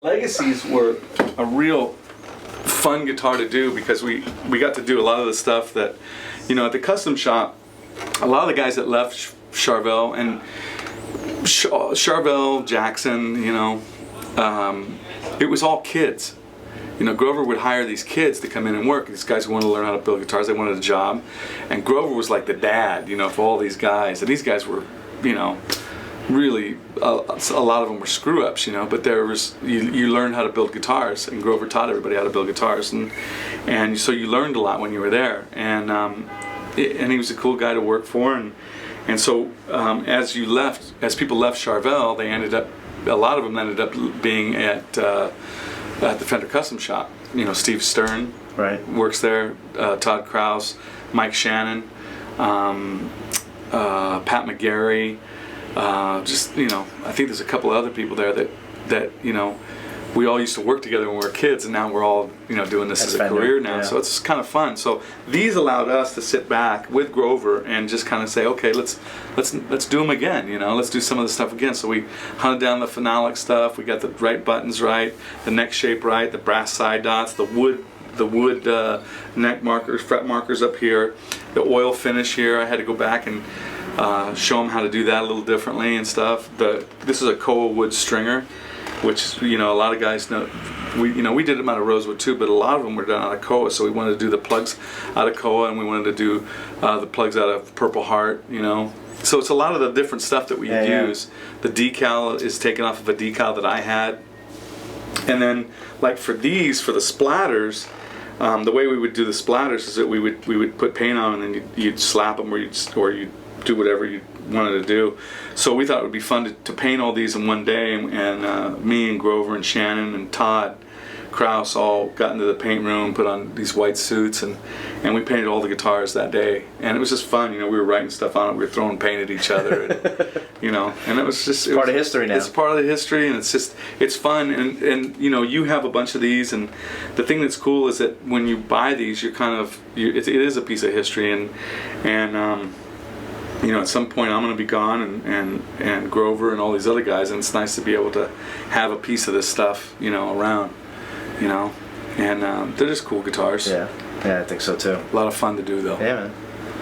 Legacies were a real fun guitar to do because we got to do a lot of the stuff that, you know, at the custom shop, a lot of the guys that left Charvel and Charvel, Jackson, you know, it was all kids. You know, Grover would hire these kids to come in and work. These guys who wanted to learn how to build guitars, they wanted a job. And Grover was like the dad, you know, for all these guys. And these guys were, you know, really, a lot of them were screw-ups, you know, but there was, you learned how to build guitars, and Grover taught everybody how to build guitars. And so you learned a lot when you were there. And he was a cool guy to work for. And so as people left Charvel, they ended up, a lot of them ended up being at the Fender Custom Shop. You know, Steve Stern works there, Todd Krause, Mike Shannon, Pat McGarry, just, you know, I think there's a couple of other people there that you know, we all used to work together when we were kids, and now we're all, you know, doing this as a career now. So it's kind of fun. So these allowed us to sit back with Grover and just kind of say, okay, let's do them again. You know, let's do some of the stuff again. So we hunted down the phenolic stuff. We got the right buttons right, the neck shape right, the brass side dots, the wood neck markers, fret markers up here, the oil finish here. I had to go back and show them how to do that a little differently and stuff. This is a Koa wood stringer, which, you know, a lot of guys know. We did them out of rosewood too, but a lot of them were done out of Koa. So we wanted to do the plugs out of Koa, and we wanted to do the plugs out of Purple Heart. You know, so it's a lot of the different stuff that we use. The decal is taken off of a decal that I had, and then like for the splatters, the way we would do the splatters is that we would put paint on, and then you'd slap them, or you'd do whatever you wanted to do. So we thought it would be fun to paint all these in one day, and me and Grover and Shannon and Todd Krause all got into the paint room, put on these white suits, and we painted all the guitars that day. And it was just fun, you know. We were writing stuff on it, we were throwing paint at each other, and, you know, and it was just part of history now. It's part of the history, and it's fun, and you know, you have a bunch of these, and the thing that's cool is that when you buy these, you're kind of, it is a piece of history, and you know, at some point I'm going to be gone, and Grover and all these other guys, and it's nice to be able to have a piece of this stuff, you know, around, you know, and they're just cool guitars. Yeah, I think so too. A lot of fun to do though. Yeah, man.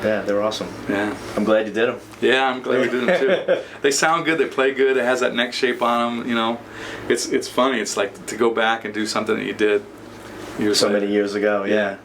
Yeah, they were awesome. Yeah. I'm glad you did them. Yeah, I'm glad we did them too. They sound good, they play good, it has that neck shape on them, you know. It's funny, it's like to go back and do something that you did so many years ago, yeah.